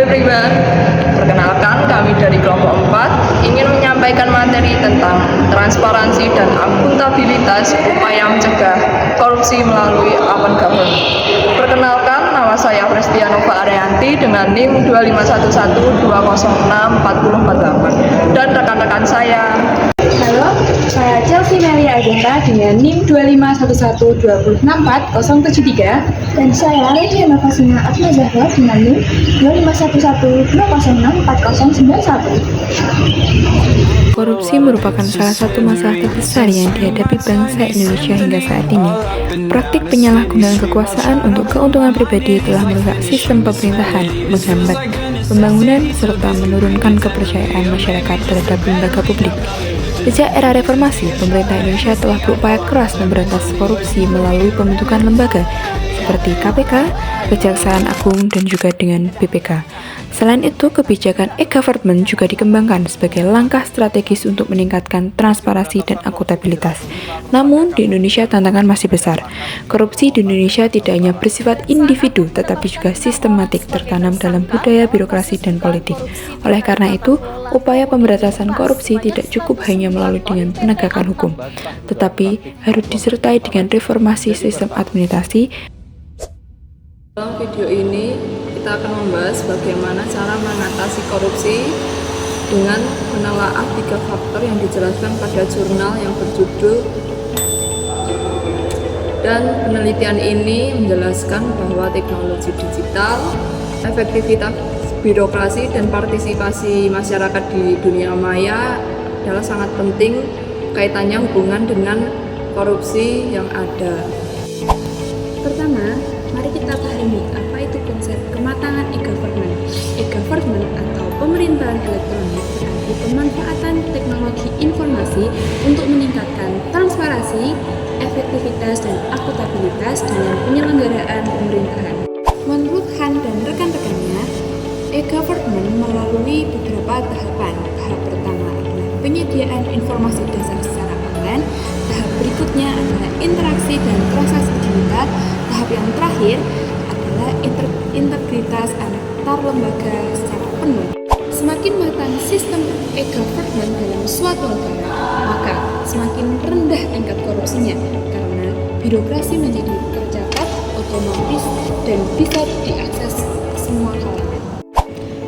everyone. Perkenalkan, kami dari kelompok 4 ingin menyampaikan materi tentang transparansi dan akuntabilitas upaya mencegah korupsi melalui open government. Perkenalkan, nama saya Prestianova Arianti dengan NIM 2511206448 dan rekan-rekan saya. Halo, saya Chelsea Melia Agenta dengan NIM 2511206473 dan saya Lydia Novasina Atma Zahra dengan NIM 2511204091. Korupsi merupakan salah satu masalah terbesar yang dihadapi bangsa Indonesia hingga saat ini. Praktik penyalahgunaan kekuasaan untuk keuntungan pribadi telah merusak sistem pemerintahan, menghambat pembangunan, serta menurunkan kepercayaan masyarakat terhadap lembaga publik. Sejak era reformasi, pemerintah Indonesia telah berupaya keras memberantas korupsi melalui pembentukan lembaga seperti KPK, Kejaksaan Agung, dan juga dengan BPK. Selain itu, kebijakan e-government juga dikembangkan sebagai langkah strategis untuk meningkatkan transparansi dan akuntabilitas. Namun, di Indonesia tantangan masih besar. Korupsi di Indonesia tidak hanya bersifat individu, tetapi juga sistematik tertanam dalam budaya birokrasi dan politik. Oleh karena itu, upaya pemberantasan korupsi tidak cukup hanya melalui dengan penegakan hukum, tetapi harus disertai dengan reformasi sistem administrasi. Dalam video ini kita akan membahas bagaimana cara mengatasi korupsi dengan menelaah 3 faktor yang dijelaskan pada jurnal yang berjudul, dan penelitian ini menjelaskan bahwa teknologi digital, efektivitas birokrasi, dan partisipasi masyarakat di dunia maya adalah sangat penting kaitannya hubungan dengan korupsi yang ada. Pertama, mari kita pahami apa itu konsep kematangan e-government. E-government atau pemerintahan elektronik berarti pemanfaatan teknologi informasi untuk meningkatkan transparansi, efektivitas, dan akuntabilitas dalam penyelenggaraan pemerintahan. Menurut Han dan rekan-rekannya, e-government melalui beberapa tahapan. Tahap pertama adalah penyediaan informasi dasar secara online. Tahap berikutnya adalah interaksi dan transaksi digital. Tahap yang terakhir adalah integritas antar lembaga secara penuh. Semakin matang sistem e-government dalam suatu negara, maka semakin rendah tingkat korupsinya karena birokrasi menjadi tercatat, otomatis, dan bisa diakses semua kalangan.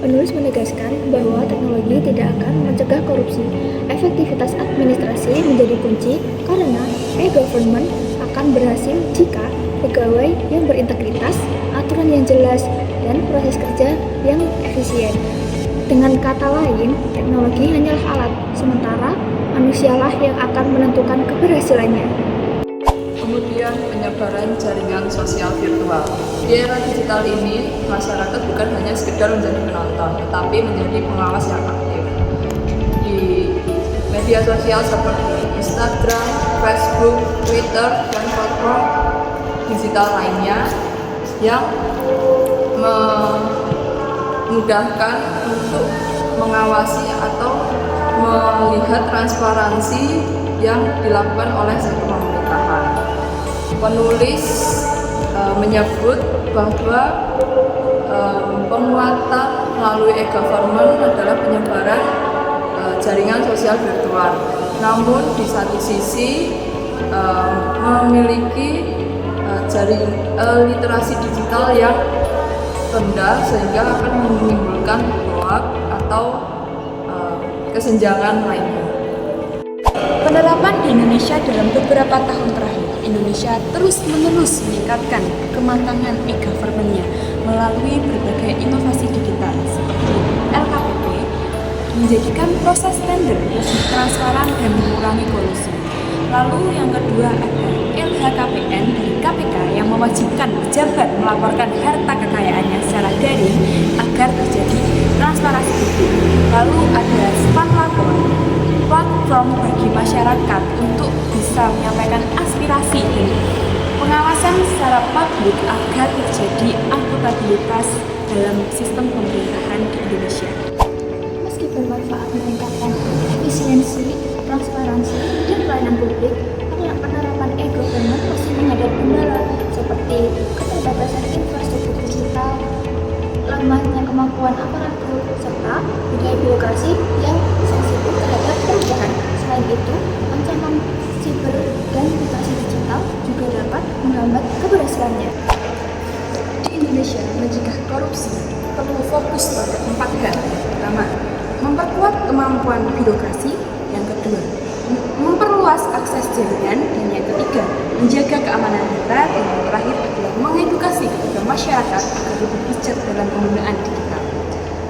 Penulis menegaskan bahwa teknologi tidak akan mencegah korupsi. Efektivitas administrasi menjadi kunci karena e-government akan berhasil jika pegawai yang berintegritas, aturan yang jelas, dan proses kerja yang efisien. Dengan kata lain, teknologi hanyalah alat, sementara manusialah yang akan menentukan keberhasilannya. Kemudian penyebaran jaringan sosial virtual. Di era digital ini, masyarakat bukan hanya sekedar menjadi penonton, tetapi menjadi pengawas yang aktif. Di media sosial seperti Instagram, Facebook, Twitter, dan platform digital lainnya yang memudahkan untuk mengawasi atau melihat transparansi yang dilakukan oleh sektor pemerintahan. Penulis menyebut bahwa penguatan melalui e-government adalah penyebaran jaringan sosial virtual. Namun di satu sisi memiliki literasi digital yang rendah sehingga akan menimbulkan hoax atau kesenjangan lainnya. Penerapan di Indonesia dalam beberapa tahun terakhir, Indonesia terus-menerus meningkatkan kematangan e-government-nya melalui berbagai inovasi digital seperti LKPP, menjadikan proses tender lebih transparan dan mengurangi kolusi. Lalu yang kedua ada LHKPN dari KPK yang mewajibkan pejabat melaporkan harta kekayaannya secara daring agar terjadi transparansi publik. Lalu ada Span Lapor, platform bagi masyarakat untuk bisa menyampaikan aspirasi dan pengawasan secara publik agar terjadi akuntabilitas dalam sistem pemerintahan di Indonesia. Meski bermanfaat meningkatkan efisiensi, transparansi, dan pelayanan publik, penerapan e-government masih menghadapi kendala seperti keterbatasan infrastruktur digital, lemahnya kemampuan aparatur, serta budaya birokrasi yang sensitif terhadap perubahan. Selain itu, ancaman siber dan mutasi digital juga dapat menghambat keberhasilannya. Di Indonesia, mencegah korupsi perlu fokus pada 4 hal. Pertama, memperkuat kemampuan birokrasi. Yang kedua, memperluas akses jaringan. Dan yang ketiga, menjaga keamanan data. Dan yang terakhir adalah mengedukasi kepada masyarakat agar lebih bijak dalam penggunaan digital.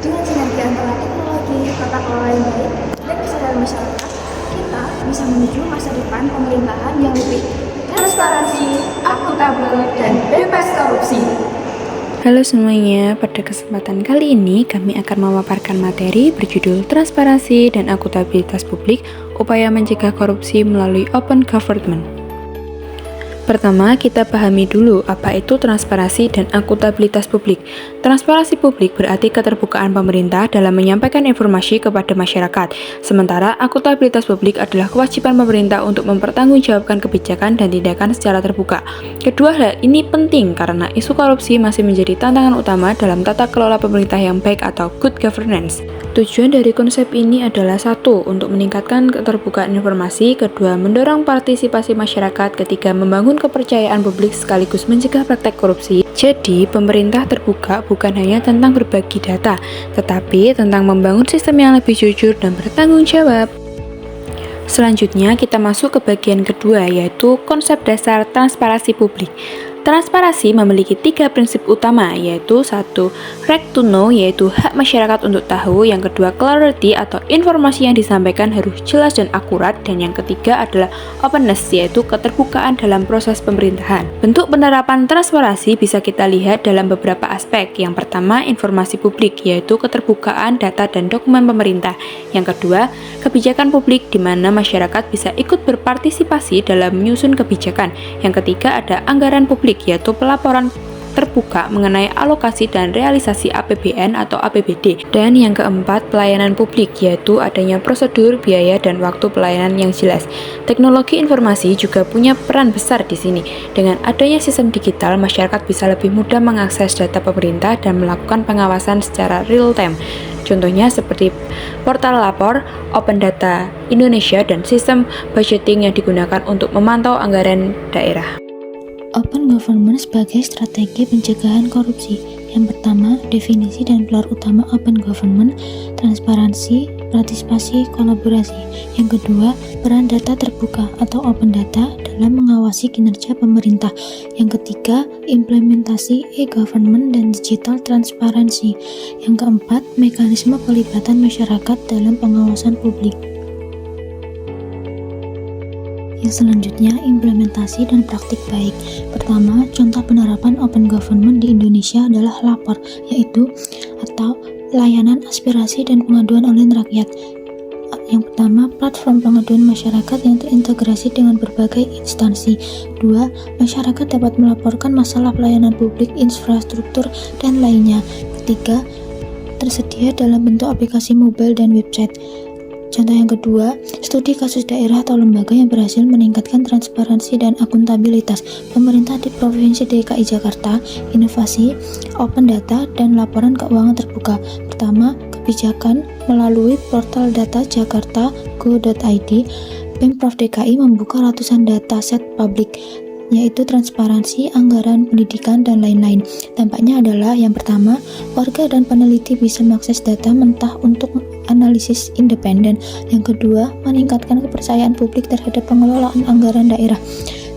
Dengan sinergi antara teknologi, tata kelola yang baik, dan kesadaran masyarakat, kita bisa menuju masa depan pemerintahan yang lebih Transparansi, akuntabel, dan bebas korupsi. Halo semuanya, pada kesempatan kali ini kami akan memaparkan materi berjudul Transparansi dan Akuntabilitas Publik, Upaya Mencegah Korupsi Melalui Open Government. Pertama, kita pahami dulu apa itu transparansi dan akuntabilitas publik. Transparansi publik berarti keterbukaan pemerintah dalam menyampaikan informasi kepada masyarakat. Sementara akuntabilitas publik adalah kewajiban pemerintah untuk mempertanggungjawabkan kebijakan dan tindakan secara terbuka. Kedua hal ini penting karena isu korupsi masih menjadi tantangan utama dalam tata kelola pemerintah yang baik atau good governance. Tujuan dari konsep ini adalah 1. Untuk meningkatkan keterbukaan informasi, kedua, mendorong partisipasi masyarakat, ketiga, membangun kepercayaan publik sekaligus mencegah praktek korupsi. Jadi, pemerintah terbuka bukan hanya tentang berbagi data, tetapi tentang membangun sistem yang lebih jujur dan bertanggung jawab. Selanjutnya, kita masuk ke bagian kedua, yaitu konsep dasar transparansi publik. Transparansi memiliki 3 prinsip utama, yaitu 1. Right to know, yaitu hak masyarakat untuk tahu. Yang kedua, clarity atau informasi yang disampaikan harus jelas dan akurat. Dan yang ketiga adalah openness, yaitu keterbukaan dalam proses pemerintahan. Bentuk penerapan transparansi bisa kita lihat dalam beberapa aspek. Yang pertama, informasi publik, yaitu keterbukaan data dan dokumen pemerintah. Yang kedua, kebijakan publik di mana masyarakat bisa ikut berpartisipasi dalam menyusun kebijakan. Yang ketiga, ada anggaran publik, yaitu pelaporan terbuka mengenai alokasi dan realisasi APBN atau APBD. Dan yang keempat, pelayanan publik, yaitu adanya prosedur, biaya, dan waktu pelayanan yang jelas. Teknologi informasi juga punya peran besar di sini. Dengan adanya sistem digital, masyarakat bisa lebih mudah mengakses data pemerintah dan melakukan pengawasan secara real time. Contohnya seperti portal lapor, Open Data Indonesia, dan sistem budgeting yang digunakan untuk memantau anggaran daerah. Open government sebagai strategi pencegahan korupsi. Yang pertama, definisi dan pilar utama open government, transparansi, partisipasi, kolaborasi. Yang kedua, peran data terbuka atau open data dalam mengawasi kinerja pemerintah. Yang ketiga, implementasi e-government dan digital transparansi. Yang keempat, mekanisme pelibatan masyarakat dalam pengawasan publik. Yang selanjutnya, implementasi dan praktik baik. Pertama, contoh penerapan open government di Indonesia adalah lapor, yaitu atau layanan aspirasi dan pengaduan oleh rakyat. Yang pertama, platform pengaduan masyarakat yang terintegrasi dengan berbagai instansi. 2. Masyarakat dapat melaporkan masalah pelayanan publik, infrastruktur, dan lainnya. 3. Tersedia dalam bentuk aplikasi mobile dan website. Contoh yang kedua, studi kasus daerah atau lembaga yang berhasil meningkatkan transparansi dan akuntabilitas pemerintah di Provinsi DKI Jakarta, inovasi, open data, dan laporan keuangan terbuka. Pertama, kebijakan melalui portal data jakarta.go.id, Pemprov DKI membuka ratusan dataset publik, yaitu transparansi, anggaran, pendidikan, dan lain-lain. Dampaknya adalah yang pertama, warga dan peneliti bisa mengakses data mentah untuk analisis independen. Yang kedua, meningkatkan kepercayaan publik terhadap pengelolaan anggaran daerah.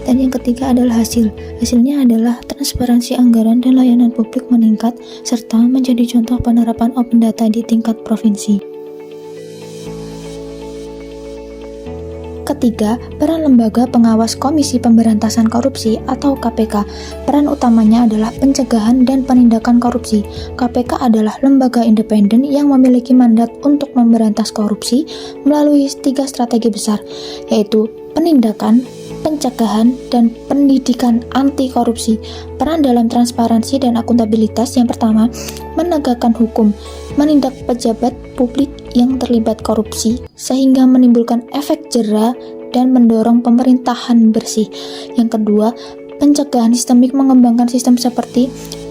Dan yang ketiga adalah hasilnya adalah transparansi anggaran dan layanan publik meningkat, serta menjadi contoh penerapan open data di tingkat provinsi. Ketiga, peran Lembaga Pengawas Komisi Pemberantasan Korupsi atau KPK. Peran utamanya adalah pencegahan dan penindakan korupsi. KPK adalah lembaga independen yang memiliki mandat untuk memberantas korupsi melalui 3 strategi besar, yaitu penindakan, pencegahan, dan pendidikan anti korupsi. Peran dalam transparansi dan akuntabilitas yang pertama, menegakkan hukum, menindak pejabat publik yang terlibat korupsi sehingga menimbulkan efek jera dan mendorong pemerintahan bersih. Yang kedua, pencegahan sistemik, mengembangkan sistem seperti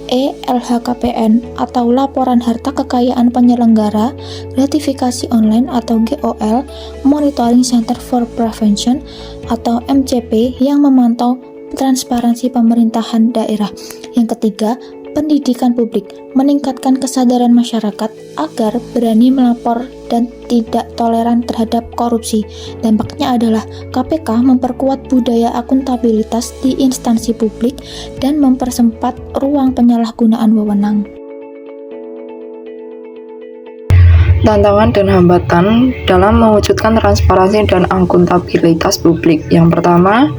LHKPN atau Laporan Harta Kekayaan Penyelenggara, Gratifikasi Online atau GOL, Monitoring Center for Prevention atau MCP yang memantau transparansi pemerintahan daerah. Yang ketiga, pendidikan publik, meningkatkan kesadaran masyarakat agar berani melapor dan tidak toleran terhadap korupsi. Dampaknya adalah KPK memperkuat budaya akuntabilitas di instansi publik dan mempersempat ruang penyalahgunaan wewenang. Tantangan dan hambatan dalam mewujudkan transparansi dan akuntabilitas publik. Yang pertama,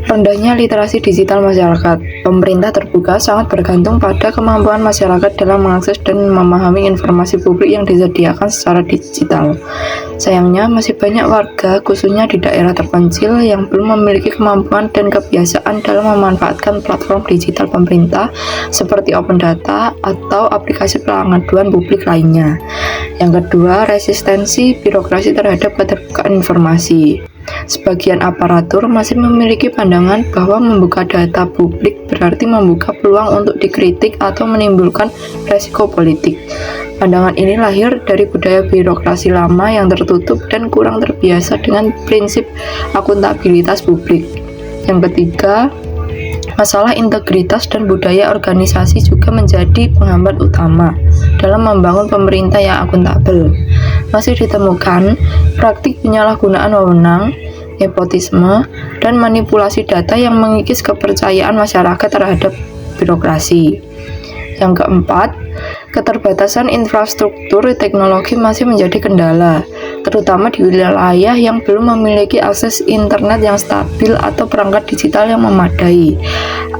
rendahnya literasi digital masyarakat. Pemerintah terbuka sangat bergantung pada kemampuan masyarakat dalam mengakses dan memahami informasi publik yang disediakan secara digital. Sayangnya, masih banyak warga, khususnya di daerah terpencil, yang belum memiliki kemampuan dan kebiasaan dalam memanfaatkan platform digital pemerintah seperti Open Data atau aplikasi pengaduan publik lainnya. Yang kedua, resistensi birokrasi terhadap keterbukaan informasi. Sebagian aparatur masih memiliki pandangan bahwa membuka data publik berarti membuka peluang untuk dikritik atau menimbulkan resiko politik. Pandangan ini lahir dari budaya birokrasi lama yang tertutup dan kurang terbiasa dengan prinsip akuntabilitas publik. Yang ketiga, masalah integritas dan budaya organisasi juga menjadi penghambat utama dalam membangun pemerintah yang akuntabel. Masih ditemukan praktik penyalahgunaan wewenang, nepotisme, dan manipulasi data yang mengikis kepercayaan masyarakat terhadap birokrasi. Yang keempat, keterbatasan infrastruktur teknologi masih menjadi kendala, terutama di wilayah yang belum memiliki akses internet yang stabil atau perangkat digital yang memadai.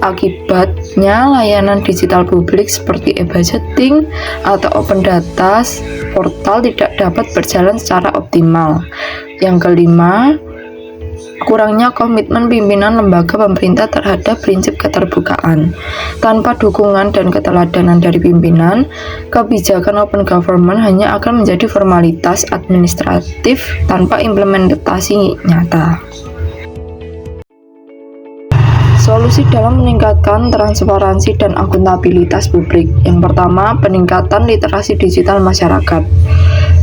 Akibatnya, layanan digital publik seperti e-budgeting atau open data portal tidak dapat berjalan secara optimal. Yang kelima, kurangnya komitmen pimpinan lembaga pemerintah terhadap prinsip keterbukaan. Tanpa dukungan dan keteladanan dari pimpinan, kebijakan open government hanya akan menjadi formalitas administratif tanpa implementasi nyata. Solusi dalam meningkatkan transparansi dan akuntabilitas publik. Yang pertama, peningkatan literasi digital masyarakat.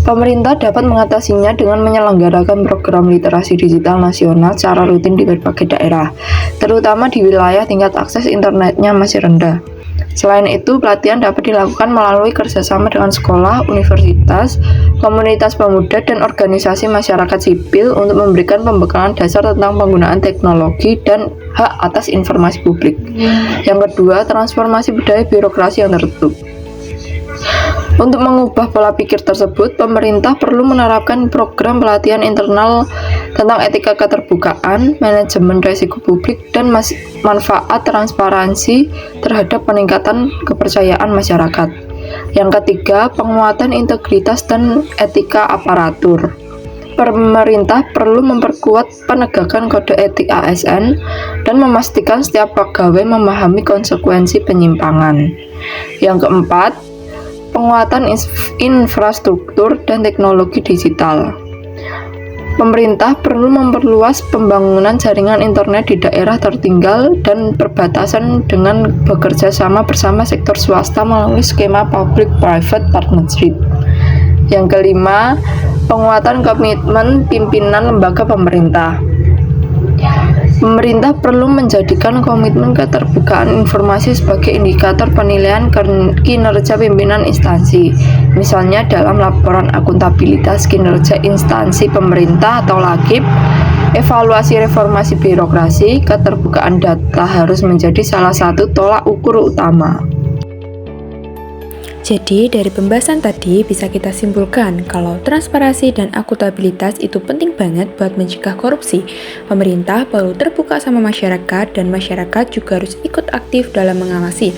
Pemerintah dapat mengatasinya dengan menyelenggarakan program literasi digital nasional secara rutin di berbagai daerah, terutama di wilayah tingkat akses internetnya masih rendah. Selain itu, pelatihan dapat dilakukan melalui kerjasama dengan sekolah, universitas, komunitas pemuda, dan organisasi masyarakat sipil untuk memberikan pembekalan dasar tentang penggunaan teknologi dan hak atas informasi publik. Yang kedua, transformasi budaya birokrasi yang tertutup. Untuk mengubah pola pikir tersebut, pemerintah perlu menerapkan program pelatihan internal tentang etika keterbukaan, manajemen risiko publik, dan manfaat transparansi terhadap peningkatan kepercayaan masyarakat. Yang ketiga, penguatan integritas dan etika aparatur. Pemerintah perlu memperkuat penegakan kode etik ASN dan memastikan setiap pegawai memahami konsekuensi penyimpangan. Yang keempat, penguatan infrastruktur dan teknologi digital. Pemerintah perlu memperluas pembangunan jaringan internet di daerah tertinggal dan perbatasan dengan bekerja sama bersama sektor swasta melalui skema public-private partnership. Yang kelima, penguatan komitmen pimpinan lembaga pemerintah. Pemerintah perlu menjadikan komitmen keterbukaan informasi sebagai indikator penilaian kinerja pimpinan instansi, misalnya dalam laporan akuntabilitas kinerja instansi pemerintah atau LAKIP. Evaluasi reformasi birokrasi, keterbukaan data harus menjadi salah satu tolak ukur utama. Jadi, dari pembahasan tadi bisa kita simpulkan kalau transparansi dan akuntabilitas itu penting banget buat mencegah korupsi. Pemerintah perlu terbuka sama masyarakat dan masyarakat juga harus ikut aktif dalam mengawasi.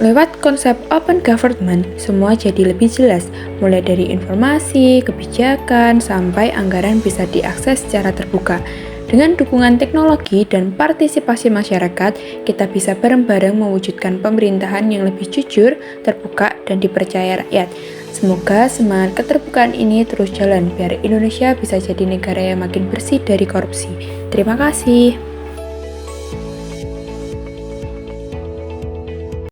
Lewat konsep open government, semua jadi lebih jelas, mulai dari informasi, kebijakan, sampai anggaran bisa diakses secara terbuka. Dengan dukungan teknologi dan partisipasi masyarakat, kita bisa bareng-bareng mewujudkan pemerintahan yang lebih jujur, terbuka, dan dipercaya rakyat. Semoga semangat keterbukaan ini terus jalan, biar Indonesia bisa jadi negara yang makin bersih dari korupsi. Terima kasih.